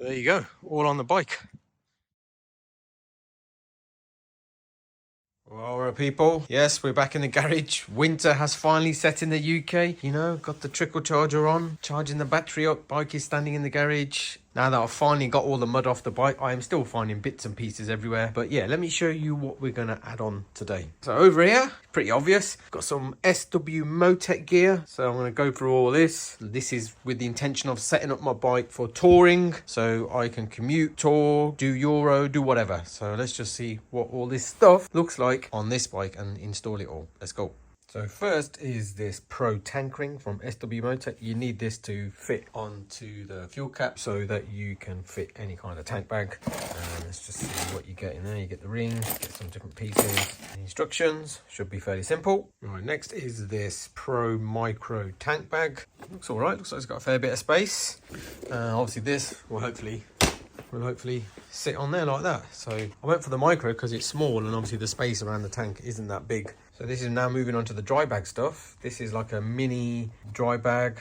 There you go, all on the bike. Well, alright people, yes, we're back in the garage. Winter has finally set in the UK. You know, got the trickle charger on, charging the battery up, bike is standing in the garage. Now that I've finally got all the mud off the bike, I am still finding bits and pieces everywhere. But yeah, let me show you what we're going to add on today. So over here, pretty obvious, got some SW-Motech gear. So I'm going to go through all this. This is with the intention of setting up my bike for touring. So I can commute, tour, do Euro, do whatever. So let's just see what all this stuff looks like on this bike and install it all. Let's go. So first is this Pro tank ring from SW-Motech. You need this to fit onto the fuel cap so that you can fit any kind of tank bag. And let's just see what you get in there. You get the ring, get some different pieces. The instructions should be fairly simple. Right, next is this Pro micro tank bag. Looks all right. Looks like it's got a fair bit of space. Obviously this will hopefully sit on there like that. So I went for the micro because it's small and obviously the space around the tank isn't that big. So this is now moving on to the dry bag stuff. This is like a mini dry bag.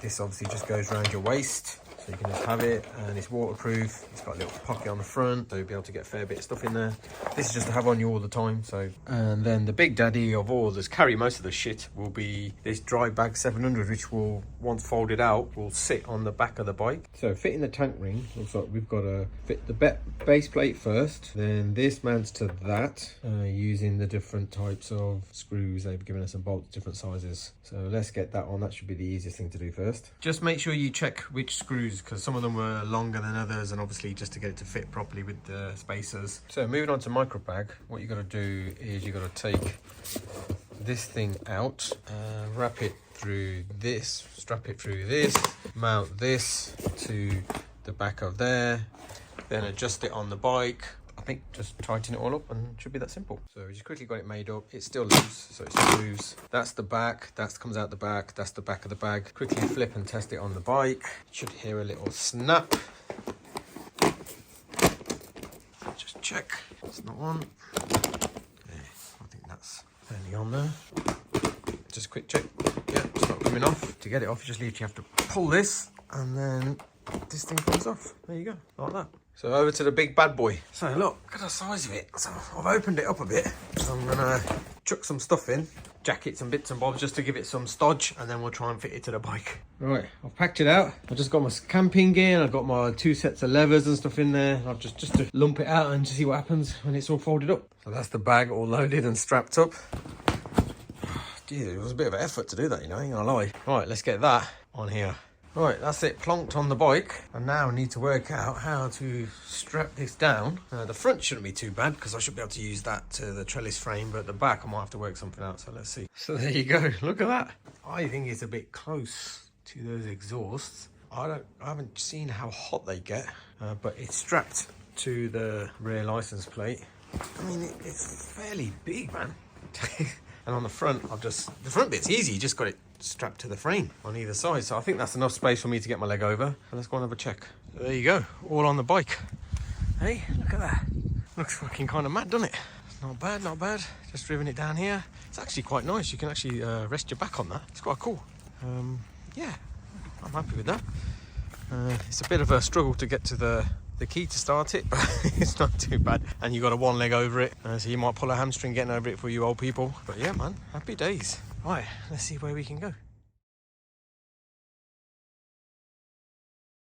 This obviously just goes around your waist. So you can just have it, and it's waterproof. It's got a little pocket on the front, so you'll be able to get a fair bit of stuff in there. This is just to have on you all the time. So, and then the big daddy of all this, carry most of the shit, will be this dry bag 700, which will, once folded out, will sit on the back of the bike. So fitting the tank ring, looks like we've got to fit the base plate first. Then this mounts to that, using the different types of screws. They've given us some bolts, different sizes. So let's get that on. That should be the easiest thing to do first. Just make sure you check which screws, because some of them were longer than others, and obviously just to get it to fit properly with the spacers. So moving on to micro bag, what you got to do is you got to take this thing out, wrap it through this, strap it through this, mount this to the back of there, then adjust it on the bike. I think just tighten it all up and it should be that simple. So we just quickly got it made up. It's still loose, so it's still loose. That's the back, that comes out the back, that's the back of the bag. Quickly flip and test it on the bike. You should hear a little snap. Just check, it's not on. Yeah, I think that's fairly on there. Just a quick check. Yeah, it's not coming off. To get it off, you have to pull this, and then this thing comes off. There you go, like that. So over to the big bad boy. So look at the size of it. So I've opened it up a bit. So I'm gonna chuck some stuff in, jackets and bits and bobs, just to give it some stodge, and then we'll try and fit it to the bike. Right, I've packed it out. I've just got my camping gear, and I've got my 2 sets of levers and stuff in there. I've just to lump it out and to see what happens when it's all folded up. So that's the bag all loaded and strapped up. Geez, it was a bit of an effort to do that, you know, I ain't gonna lie. Right, let's get that on here. Right, that's it plonked on the bike. And now I need to work out how to strap this down. The front shouldn't be too bad because I should be able to use that to the trellis frame, but the back I might have to work something out, so let's see. So there you go, look at that. I think it's a bit close to those exhausts. I haven't seen how hot they get, but it's strapped to the rear license plate. I mean, it's fairly big, man. And on the front, the front bit's easy, you just got it strapped to the frame on either side. So I think that's enough space for me to get my leg over. And let's go and have a check. So there you go, all on the bike. Hey, look at that. Looks fucking kind of mad, doesn't it? Not bad, not bad. Just driven it down here. It's actually quite nice. You can actually rest your back on that. It's quite cool. Yeah, I'm happy with that. It's a bit of a struggle to get to the key to start it, but it's not too bad. And you got a one leg over it, so you might pull a hamstring getting over it for you old people. But yeah, man, happy days. Right, let's see where we can go.